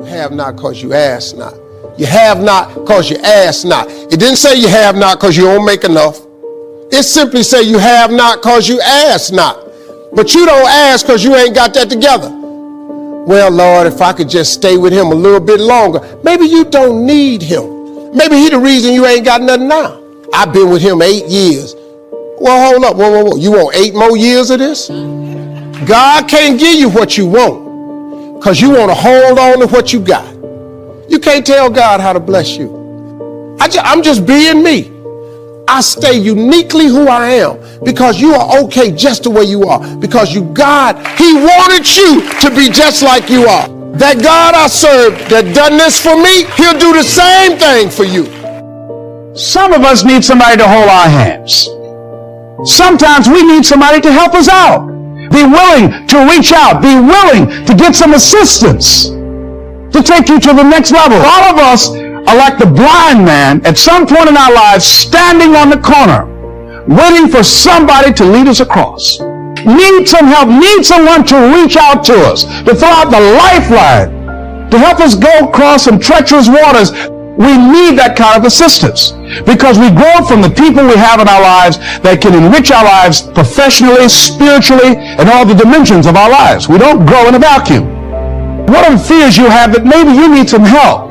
You have not because you ask not. You have not because you ask not. It didn't say you have not because you don't make enough. It simply say you have not because you ask not. But you don't ask because you ain't got that together. Well, Lord, if I could just stay with him a little bit longer. Maybe you don't need him. Maybe he the reason you ain't got nothing now. I've been with him 8 years. Well, hold up. Whoa. You want 8 more years of this? God can't give you what you want because you want to hold on to what you got. You can't tell God how to bless you. I'm just being me. I stay uniquely who I am because you are okay just the way you are. Because he wanted you to be just like you are. That God I serve that done this for me, he'll do the same thing for you. Some of us need somebody to hold our hands. Sometimes we need somebody to help us out. Be willing to reach out. Be willing to get some assistance to take you to the next level. All of us are like the blind man at some point in our lives standing on the corner waiting for somebody to lead us across. Need some help, need someone to reach out to us, to throw out the lifeline, to help us go across some treacherous waters. We need that kind of assistance because we grow from the people we have in our lives that can enrich our lives professionally, spiritually, and all the dimensions of our lives. We don't grow in a vacuum. What are the fears you have that maybe you need some help?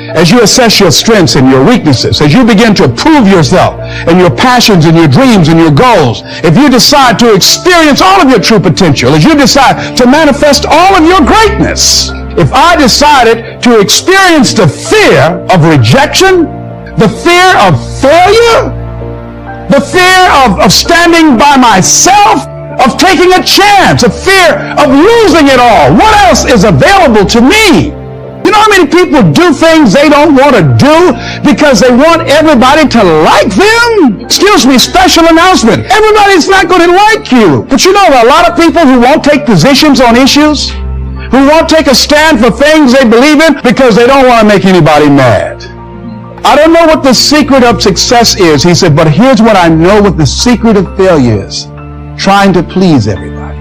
As you assess your strengths and your weaknesses, as you begin to prove yourself and your passions and your dreams and your goals, if you decide to experience all of your true potential, as you decide to manifest all of your greatness, if I decided to experience the fear of rejection, the fear of failure, the fear of standing by myself, of taking a chance, a fear of losing it all, what else is available to me? You know how many people do things they don't want to do because they want everybody to like them? Excuse me, special announcement. Everybody's not going to like you. But you know, there are a lot of people who won't take positions on issues, who won't take a stand for things they believe in because they don't want to make anybody mad. I don't know what the secret of success is, he said, but here's what I know what the secret of failure is. Trying to please everybody.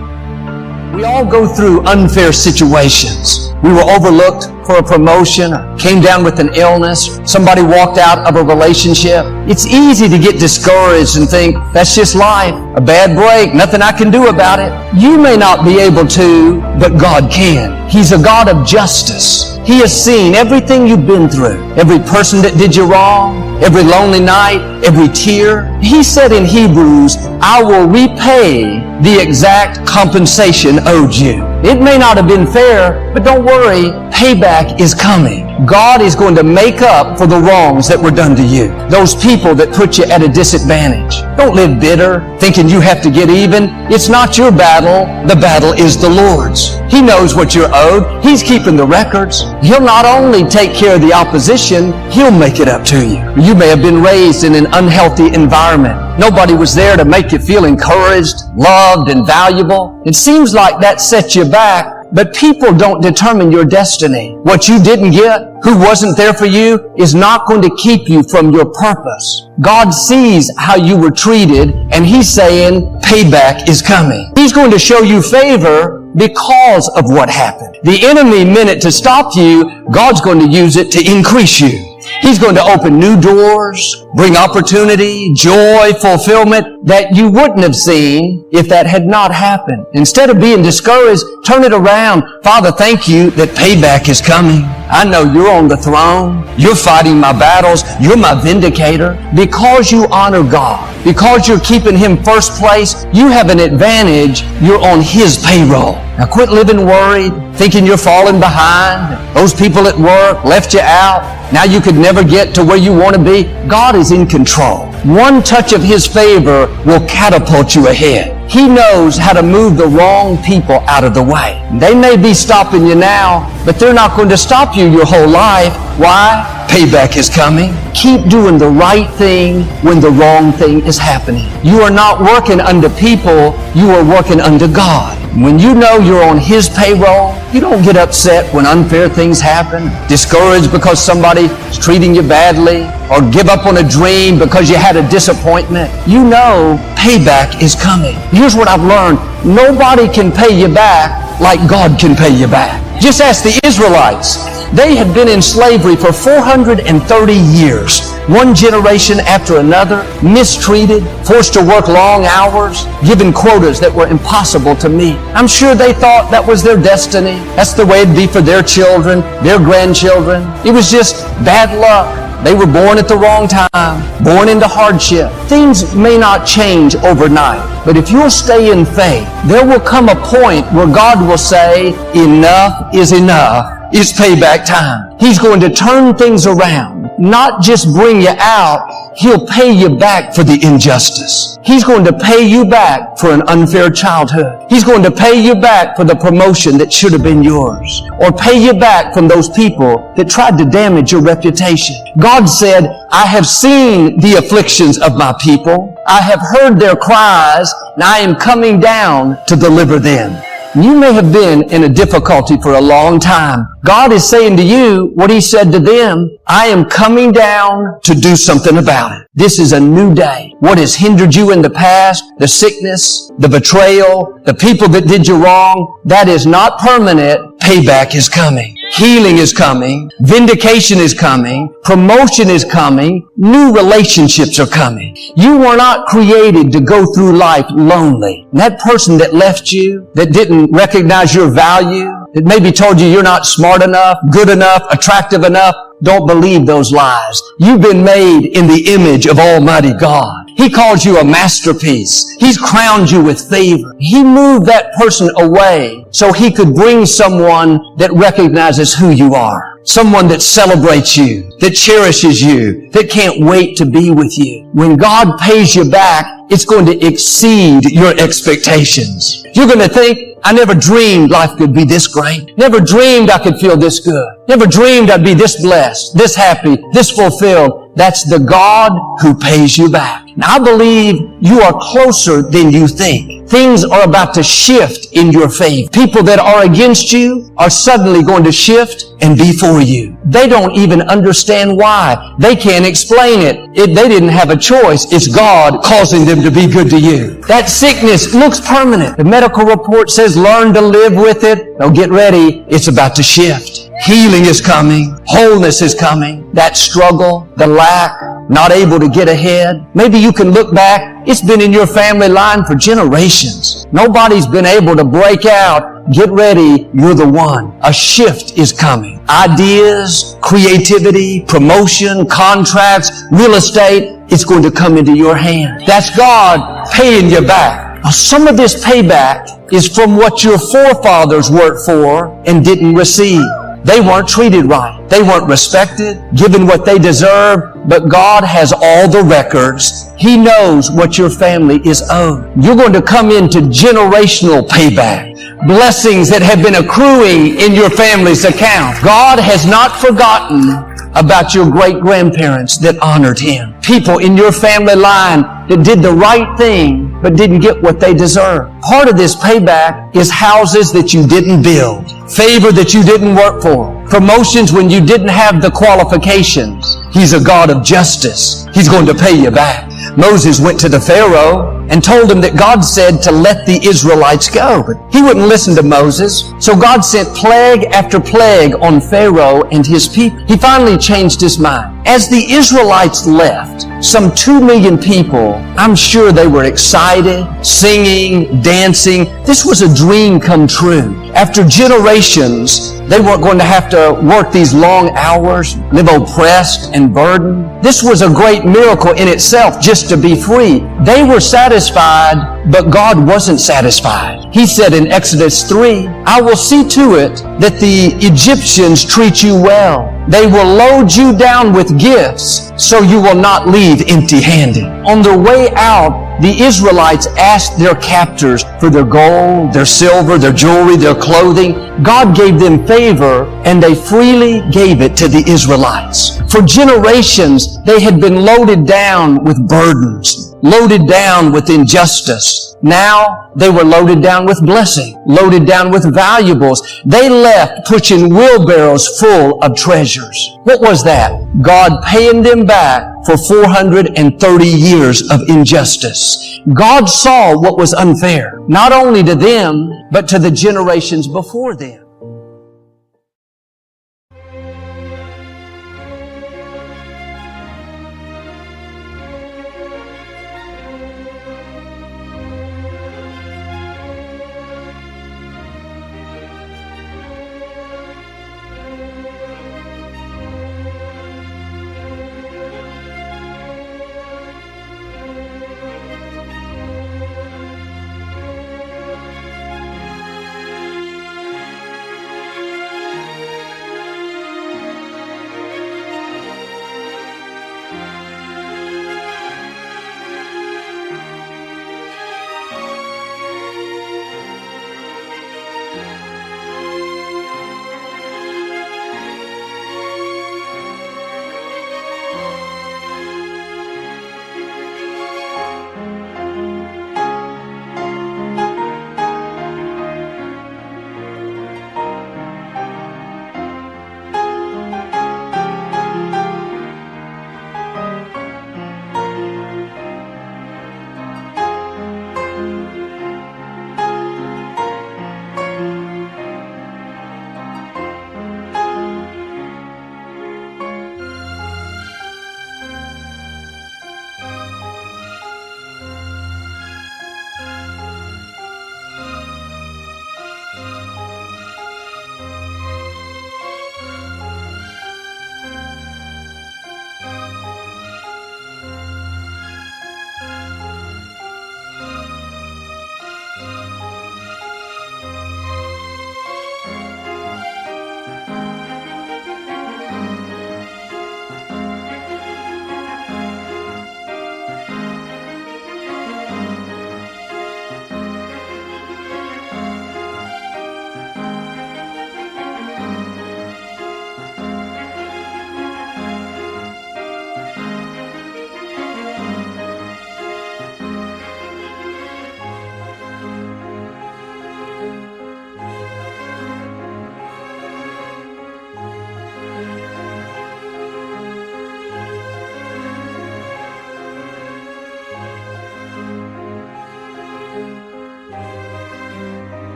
We all go through unfair situations. We were overlooked for a promotion, or came down with an illness, somebody walked out of a relationship. It's easy to get discouraged and think, that's just life, a bad break, nothing I can do about it. You may not be able to, but God can. He's a God of justice. He has seen everything you've been through, every person that did you wrong, every lonely night, every tear. He said in Hebrews, I will repay the exact compensation owed you. It may not have been fair, but don't worry, payback is coming. God is going to make up for the wrongs that were done to you. Those people that put you at a disadvantage. Don't live bitter, thinking you have to get even. It's not your battle. The battle is the Lord's. He knows what you're owed. He's keeping the records. He'll not only take care of the opposition, He'll make it up to you. You may have been raised in an unhealthy environment. Nobody was there to make you feel encouraged, loved, and valuable. It seems like that sets you back. But people don't determine your destiny. What you didn't get, who wasn't there for you, is not going to keep you from your purpose. God sees how you were treated, and He's saying, payback is coming. He's going to show you favor because of what happened. The enemy meant it to stop you. God's going to use it to increase you. He's going to open new doors, bring opportunity, joy, fulfillment that you wouldn't have seen if that had not happened. Instead of being discouraged, turn it around. Father, thank you that payback is coming. I know you're on the throne. You're fighting my battles. You're my vindicator. Because you honor God, because you're keeping Him first place, you have an advantage. You're on His payroll. Now quit living worried, thinking you're falling behind. Those people at work left you out. Now you could never get to where you want to be. God is in control. One touch of His favor will catapult you ahead. He knows how to move the wrong people out of the way. They may be stopping you now, but they're not going to stop you your whole life. Why? Payback is coming. Keep doing the right thing when the wrong thing is happening. You are not working under people, you are working under God. When you know you're on His payroll, you don't get upset when unfair things happen, discouraged because somebody's treating you badly, or give up on a dream because you had a disappointment. You know payback is coming. Here's what I've learned. Nobody can pay you back like God can pay you back. Just ask the Israelites. They had been in slavery for 430 years. One generation after another, mistreated, forced to work long hours, given quotas that were impossible to meet. I'm sure they thought that was their destiny. That's the way it'd be for their children, their grandchildren. It was just bad luck. They were born at the wrong time, born into hardship. Things may not change overnight, but if you'll stay in faith, there will come a point where God will say, enough is enough. It's payback time. He's going to turn things around, not just bring you out. He'll pay you back for the injustice. He's going to pay you back for an unfair childhood. He's going to pay you back for the promotion that should have been yours, or pay you back from those people that tried to damage your reputation. God said, I have seen the afflictions of my people. I have heard their cries, and I am coming down to deliver them. You may have been in a difficulty for a long time. God is saying to you what He said to them, I am coming down to do something about it. This is a new day. What has hindered you in the past, the sickness, the betrayal, the people that did you wrong, that is not permanent. Payback is coming. Healing is coming. Vindication is coming. Promotion is coming. New relationships are coming. You were not created to go through life lonely. And that person that left you, that didn't recognize your value, that maybe told you you're not smart enough, good enough, attractive enough, don't believe those lies. You've been made in the image of Almighty God. He calls you a masterpiece. He's crowned you with favor. He moved that person away so He could bring someone that recognizes who you are. Someone that celebrates you, that cherishes you, that can't wait to be with you. When God pays you back, it's going to exceed your expectations. You're going to think, I never dreamed life could be this great. Never dreamed I could feel this good. Never dreamed I'd be this blessed, this happy, this fulfilled. That's the God who pays you back. Now, I believe you are closer than you think. Things are about to shift in your favor. People that are against you are suddenly going to shift and be for you. They don't even understand why. They can't explain it. They didn't have a choice. It's God causing them to be good to you. That sickness looks permanent. The medical report says learn to live with it. Now get ready. It's about to shift. Healing is coming. Wholeness is coming. That struggle, the lack, not able to get ahead. Maybe you can look back. It's been in your family line for generations. Nobody's been able to break out. Get ready. You're the one. A shift is coming. Ideas, creativity, promotion, contracts, real estate, it's going to come into your hand. That's God paying you back. Now, some of this payback is from what your forefathers worked for and didn't receive. They weren't treated right. They weren't respected, given what they deserved, but God has all the records. He knows what your family is owed. You're going to come into generational payback. Blessings that have been accruing in your family's account. God has not forgotten about your great-grandparents that honored Him. People in your family line that did the right thing but didn't get what they deserved. Part of this payback is houses that you didn't build, favor that you didn't work for, promotions when you didn't have the qualifications. He's a God of justice. He's going to pay you back. Moses went to the Pharaoh and told him that God said to let the Israelites go. But he wouldn't listen to Moses. So God sent plague after plague on Pharaoh and his people. He finally changed his mind. As the Israelites left, some 2 million people, I'm sure they were excited, singing, dancing. This was a dream come true. After generations, they weren't going to have to work these long hours, live oppressed and burdened. This was a great miracle in itself, just to be free. They were satisfied, but God wasn't satisfied. He said in Exodus 3, I will see to it that the Egyptians treat you well. They will load you down with gifts, so you will not leave empty-handed. On their way out, the Israelites asked their captors for their gold, their silver, their jewelry, their clothing. God gave them favor, and they freely gave it to the Israelites. For generations, they had been loaded down with burdens, loaded down with injustice. Now, they were loaded down with blessing, loaded down with valuables. They left pushing wheelbarrows full of treasures. What was that? God paying them back for 430 years of injustice. God saw what was unfair, not only to them, but to the generations before them.